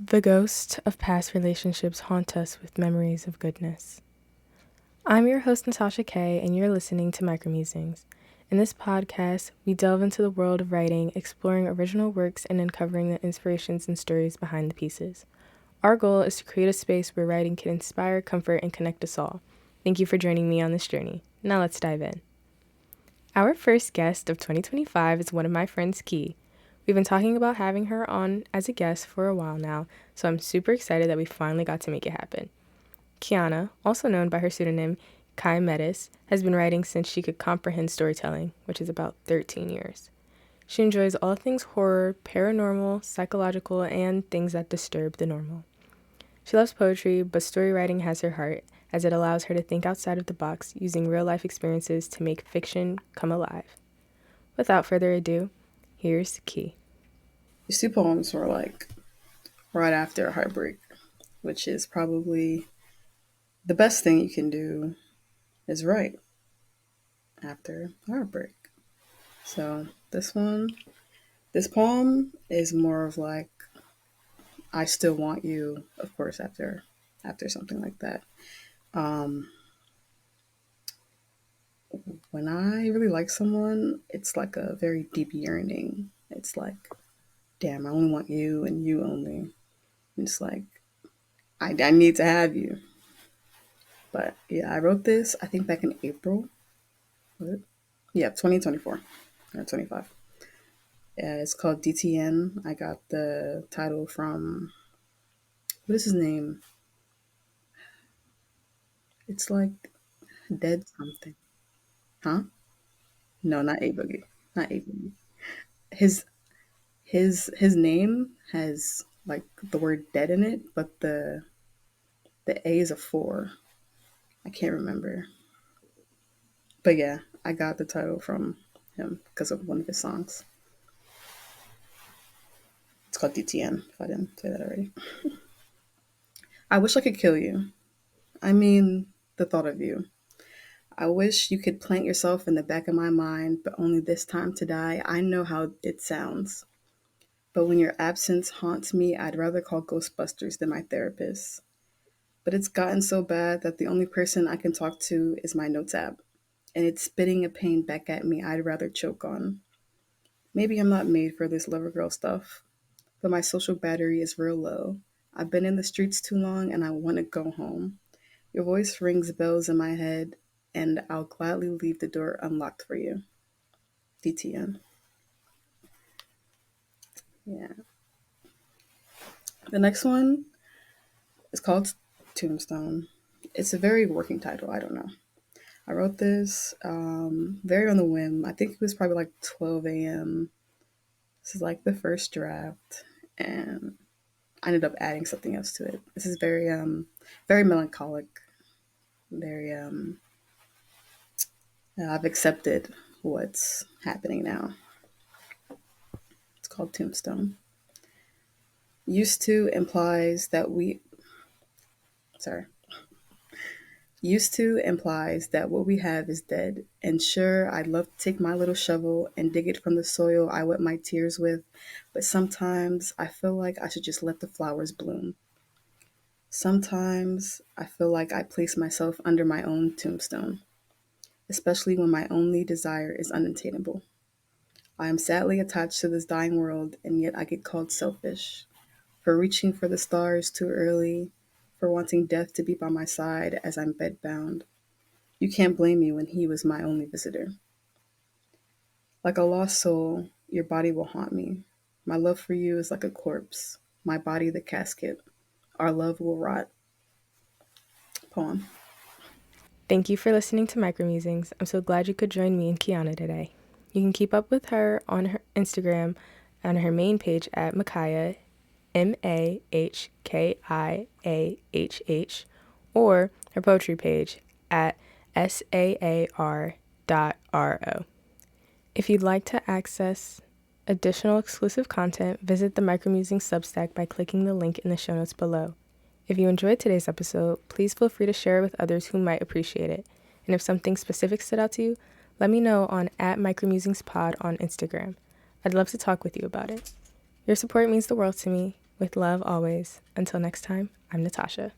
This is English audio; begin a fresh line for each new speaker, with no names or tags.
The ghosts of past relationships haunt us with memories of goodness. I'm your host, Natasha Kay, and you're listening to Micromusings. In this podcast, we delve into the world of writing, exploring original works and uncovering the inspirations and stories behind the pieces. Our goal is to create a space where writing can inspire, comfort, and connect us all. Thank you for joining me on this journey. Now let's dive in. Our first guest of 2025 is one of my friends, Key. We've been talking about having her on as a guest for a while now, so I'm super excited that we finally got to make it happen. Kiana, also known by her pseudonym Kai Metis, has been writing since she could comprehend storytelling, which is about 13 years. She enjoys all things horror, paranormal, psychological, and things that disturb the normal. She loves poetry, but story writing has her heart, as it allows her to think outside of the box, using real-life experiences to make fiction come alive. Without further ado, here's Key.
These two poems were like right after a heartbreak, which is probably the best thing you can do is write after heartbreak. So this poem is more of like I still want you, of course, after something like that. Um, when I really like someone, it's like a very deep yearning. It's like, damn, I only want you and you only. And it's like I need to have you. But yeah, I wrote this I think back in April. Was it? Yeah, 2024 or 25. Yeah, it's called DTN. I got the title from what is his name? It's like Dead something. Huh? No, not A Boogie. Not A Boogie. His his name has like the word dead in it, but the A is a four. I can't remember. But yeah, I got the title from him because of one of his songs. It's called DTN, if I didn't say that already. I wish I could kill you. I mean, the thought of you. I wish you could plant yourself in the back of my mind, but only this time to die. I know how it sounds. But when your absence haunts me, I'd rather call Ghostbusters than my therapist. But it's gotten so bad that the only person I can talk to is my notes app, and it's spitting a pain back at me I'd rather choke on. Maybe I'm not made for this lover girl stuff, but my social battery is real low. I've been in the streets too long and I want to go home. Your voice rings bells in my head, and I'll gladly leave the door unlocked for you. DTN. Yeah. The next one is called Tombstone. It's a very working title. I don't know. I wrote this very on the whim. I think it was probably like 12 a.m. This is like the first draft, and I ended up adding something else to it. This is very melancholic. Very I've accepted what's happening now. It's called Tombstone. Used to implies that we sorry. Used to implies that what we have is dead. And sure, I'd love to take my little shovel and dig it from the soil I wet my tears with, but sometimes I feel like I should just let the flowers bloom. Sometimes I feel like I place myself under my own tombstone, especially when my only desire is unattainable. I am sadly attached to this dying world, and yet I get called selfish for reaching for the stars too early, for wanting death to be by my side as I'm bedbound. You can't blame me when he was my only visitor. Like a lost soul, your body will haunt me. My love for you is like a corpse, my body the casket. Our love will rot. Poem.
Thank you for listening to Micromusings. I'm so glad you could join me and Kiana today. You can keep up with her on her Instagram on her main page at Micaiah, Mahkiahh, or her poetry page at saar.ro. If you'd like to access additional exclusive content, visit the Micromusing Substack by clicking the link in the show notes below. If you enjoyed today's episode, please feel free to share it with others who might appreciate it. And if something specific stood out to you, let me know on @MicromusingsPod on Instagram. I'd love to talk with you about it. Your support means the world to me, With love always. Until next time, I'm Natasha.